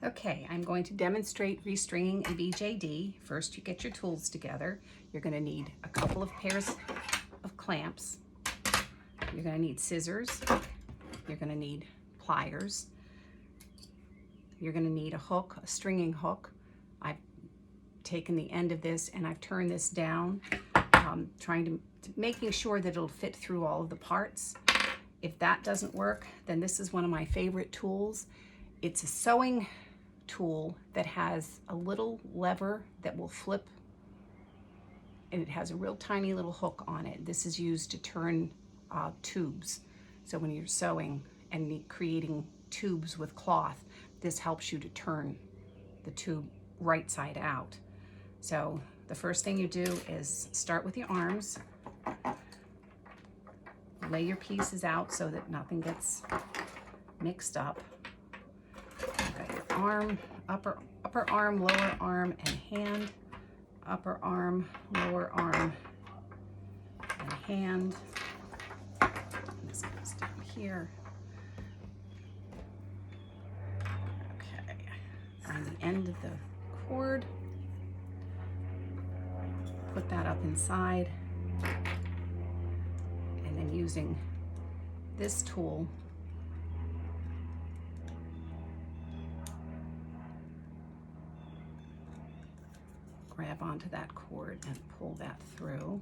Okay, I'm going to demonstrate restringing a BJD. First, you get your tools together. You're going to need a couple of pairs of clamps. You're going to need scissors. You're going to need pliers. You're going to need a hook, a stringing hook. I've taken the end of this and I've turned this down, making sure that it'll fit through all of the parts. If that doesn't work, then this is one of my favorite tools. It's a sewing tool that has a little lever that will flip, and it has a real tiny little hook on it. This is used to turn tubes. So when you're sewing and creating tubes with cloth, this helps you to turn the tube right side out. So the first thing you do is start with your arms. Lay your pieces out so that nothing gets mixed up. You've got your arm, upper arm, lower arm, and hand. Upper arm, lower arm, and hand. And this goes down here. Okay, find the end of the cord. Put that up inside. And then using this tool, grab onto that cord and pull that through,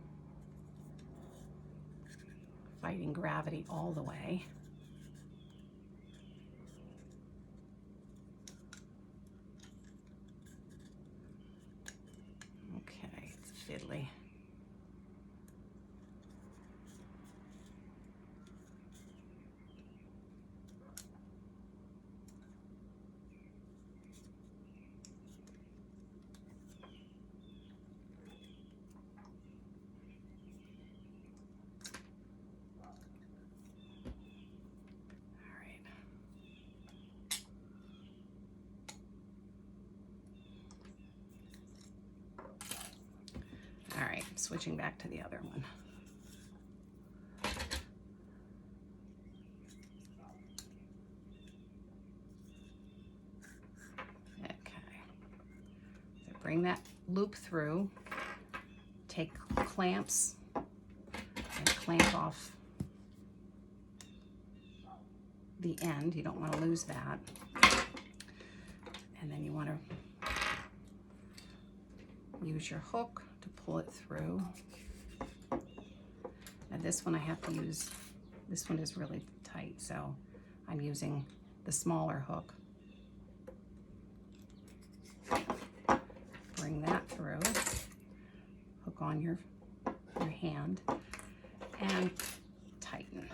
fighting gravity all the way. Okay, it's fiddly. All right, switching back to the other one. Okay, so bring that loop through, take clamps and clamp off the end. You don't want to lose that. And then you want to use your hook to pull it through. Now this one I have to use, this one is really tight, so I'm using the smaller hook. Bring that through, hook on your hand, and tighten.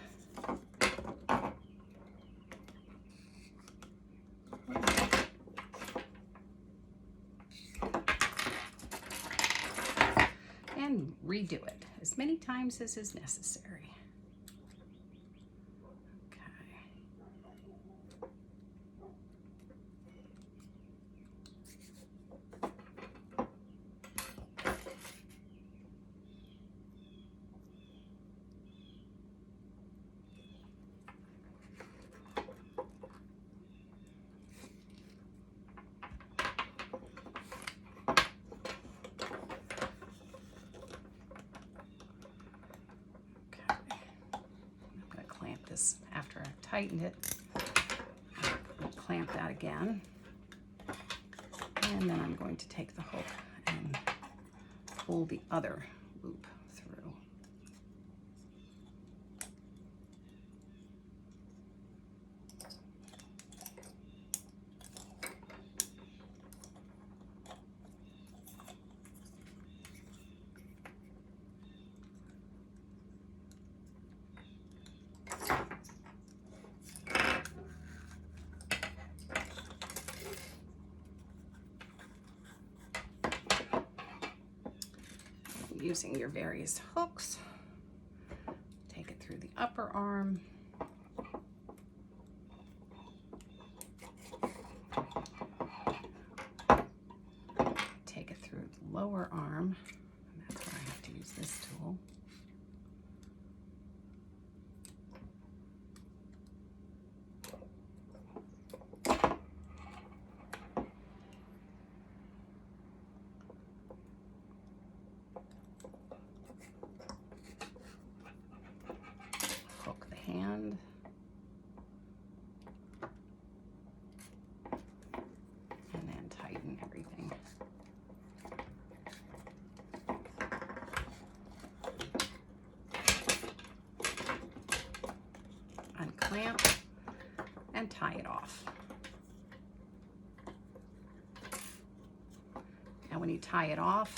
And redo it as many times as is necessary. Okay. This after I've tightened it, I'll clamp that again, and then I'm going to take the hook and pull the other loop through. Using your various hooks, take it through the upper arm, take it through the lower arm, and that's where I have to use this tool. clamp and tie it off. Now when you tie it off,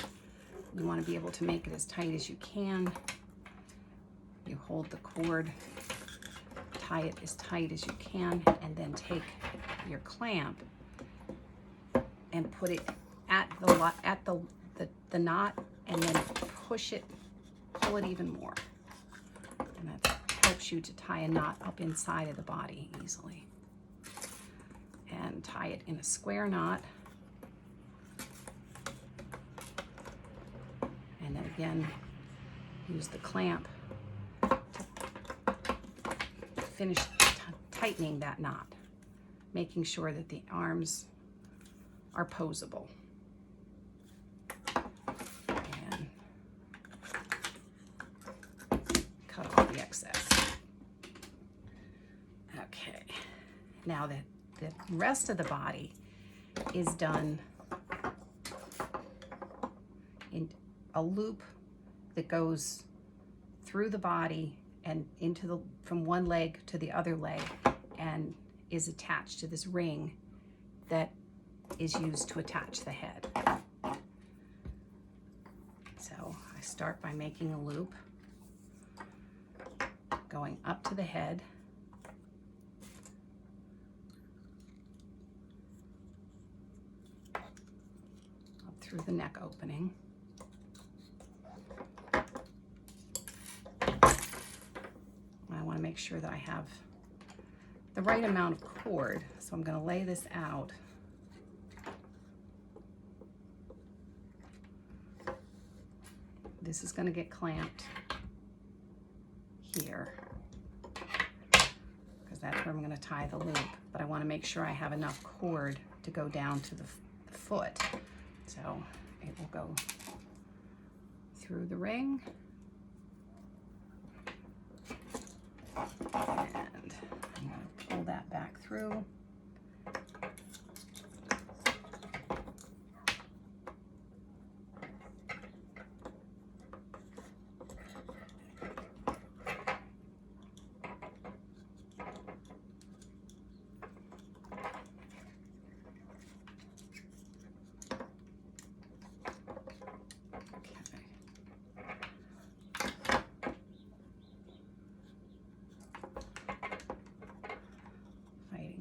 you want to be able to make it as tight as you can. You hold the cord, tie it as tight as you can, and then take your clamp and put it at the knot, and then push it, pull it even more. And that helps you to tie a knot up inside of the body easily. And tie it in a square knot. And then again, use the clamp to finish tightening that knot, making sure that the arms are posable. And cut off the excess. Okay, now that the rest of the body is done in a loop that goes through the body and into from one leg to the other leg, and is attached to this ring that is used to attach the head. So I start by making a loop, going up to the head, up through the neck opening, I want to make sure that I have the right amount of cord, so I'm going to lay this out. This is going to get clamped here because that's where I'm going to tie the loop, but I want to make sure I have enough cord to go down to the foot. So it will go through the ring, and I'm going to pull that back through.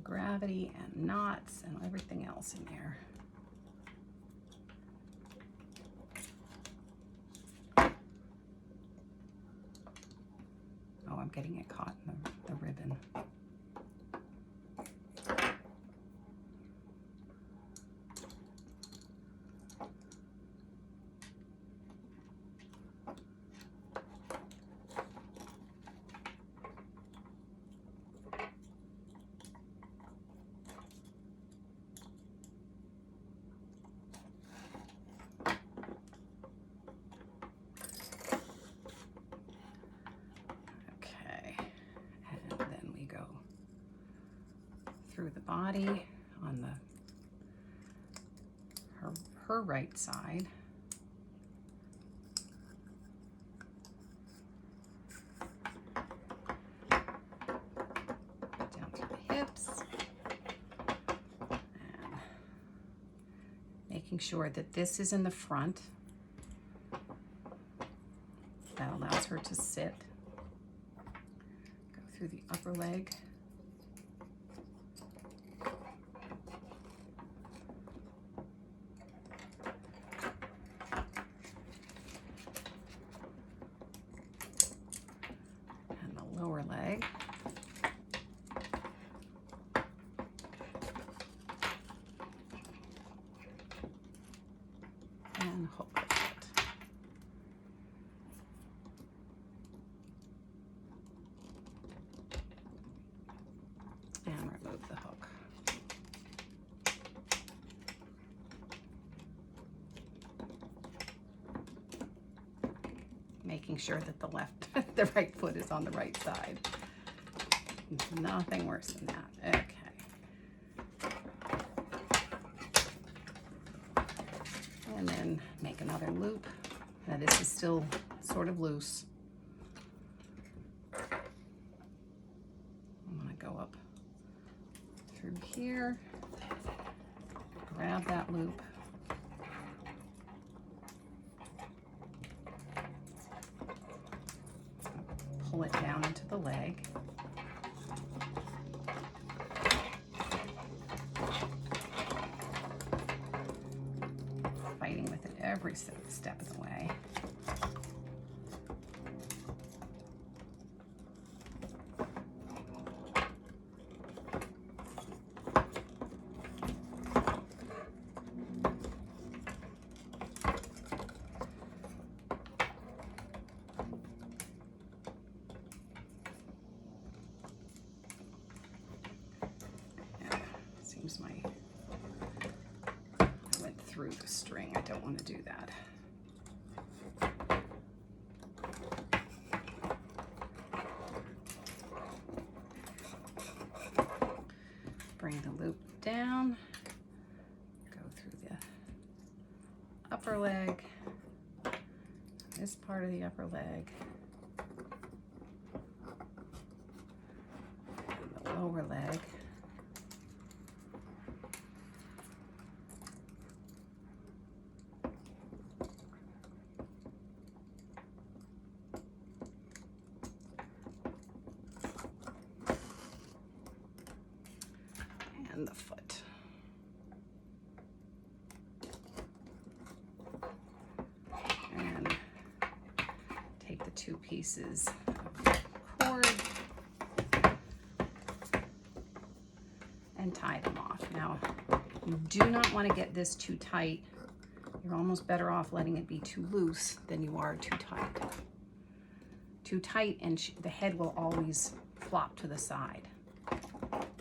Gravity and knots and everything else in there. Oh, I'm getting it caught in the ribbon. Through the body on her right side. Down through the hips. And making sure that this is in the front. That allows her to sit. Go through the upper leg. Lower leg. And hook it. And remove the hook. Making sure that the right foot is on the right side. Nothing worse than that. Okay. And then make another loop. Now this is still sort of loose. I'm here, grab that loop, pull it down into the leg. Fighting with it every step of the way. I went through the string. I don't want to do that. Bring the loop down, go through the upper leg, this part of the upper leg, and the lower leg. And the foot. And take the two pieces of cord and tie them off. Now, you do not want to get this too tight. You're almost better off letting it be too loose than you are too tight. Too tight and the head will always flop to the side.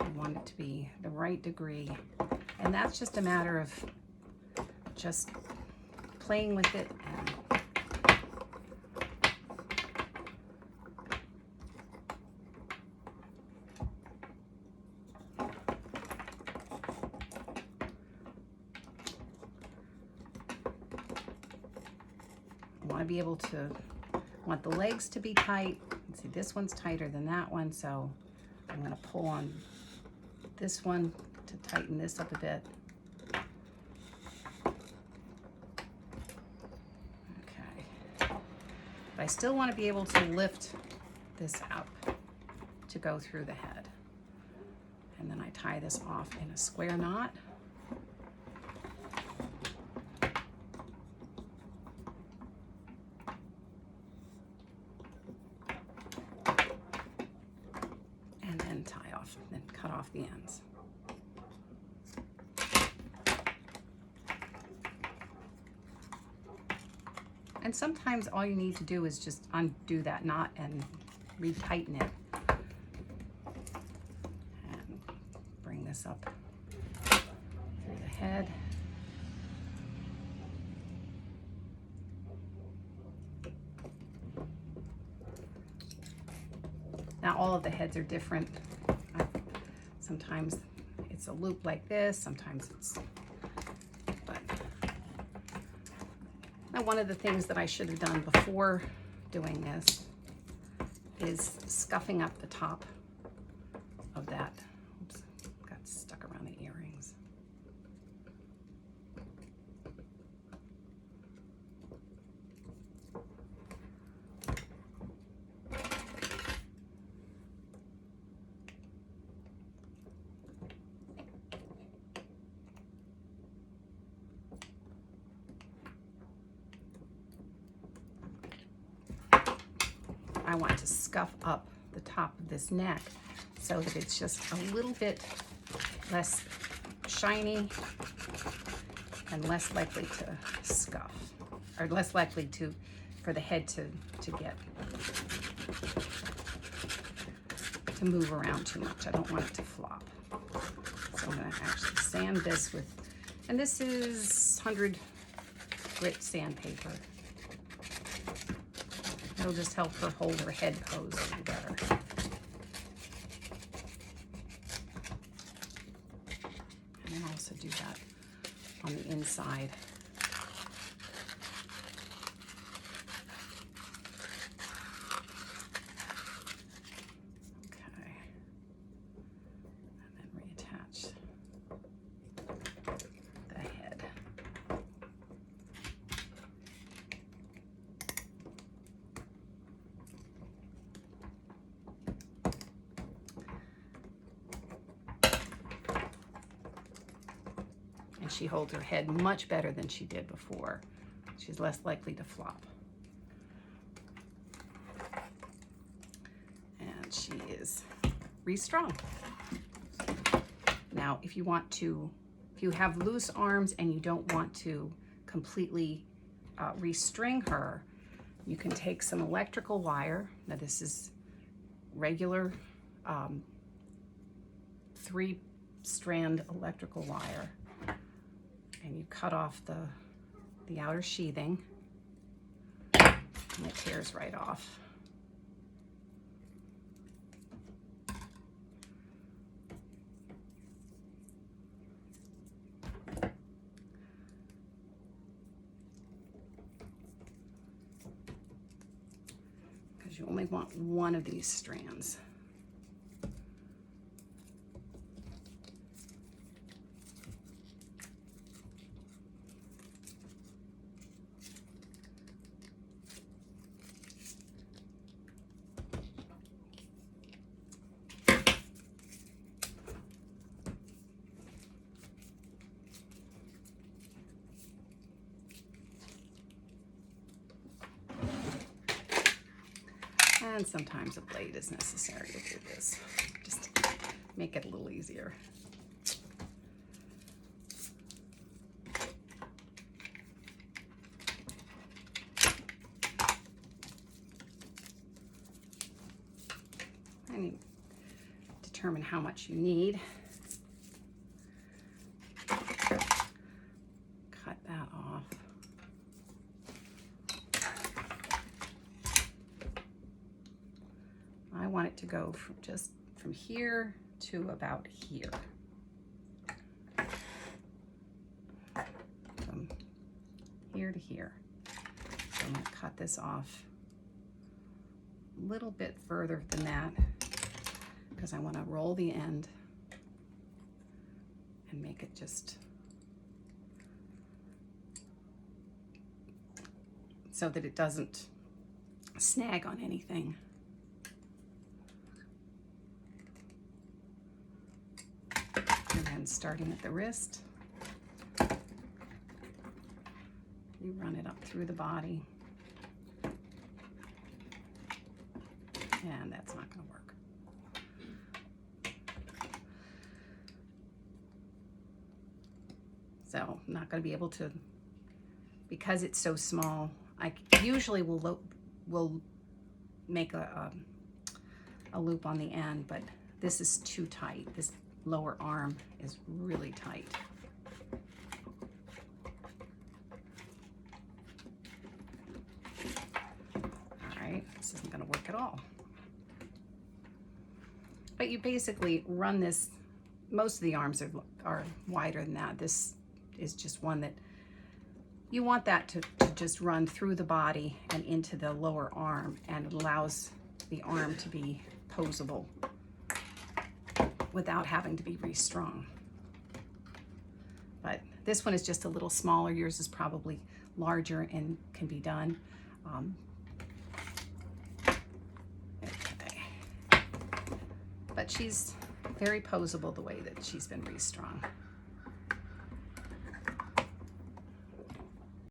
You want it to be the right degree, and that's just a matter of just playing with it. You want to be able to, want the legs to be tight. See, this one's tighter than that one, so I'm going to pull on this one to tighten this up a bit. Okay. But I still want to be able to lift this up to go through the head. And then I tie this off in a square knot. And then tie off, then cut off the ends. And sometimes all you need to do is just undo that knot and retighten it. And bring this up through the head. Now all of the heads are different. Sometimes it's a loop like this, sometimes it's, but now one of the things that I should have done before doing this is scuffing up the top of that. Oops, got stuck around the earrings. I want to scuff up the top of this neck so that it's just a little bit less shiny and less likely to scuff, or less likely to, for the head to move around too much. I don't want it to flop. So I'm gonna actually sand this with, and this is 100 grit sandpaper. It'll just help her hold her head pose a little better. And then also do that on the inside. Okay. And then reattach and she holds her head much better than she did before. She's less likely to flop. And she is restrung. Now, if you have loose arms and you don't want to completely restring her, you can take some electrical wire. Now this is regular 3-strand electrical wire, and you cut off the outer sheathing, and it tears right off. Because you only want one of these strands. And sometimes a blade is necessary to do this, just to make it a little easier. And you determine how much you need. Cut that off. I want it to go just from here to about here. From here to here. So I'm going to cut this off a little bit further than that because I want to roll the end and make it just so that it doesn't snag on anything. And then starting at the wrist, you run it up through the body. And that's not going to work. So I'm not going to be able to, because it's so small, I usually will make a loop on the end, but this is too tight. This lower arm is really tight. All right, this isn't going to work at all. But you basically run this, most of the arms are wider than that. This is just one that you want that to just run through the body and into the lower arm, and it allows the arm to be posable without having to be restrung. But this one is just a little smaller. Yours is probably larger and can be done. Okay. But she's very posable the way that she's been restrung.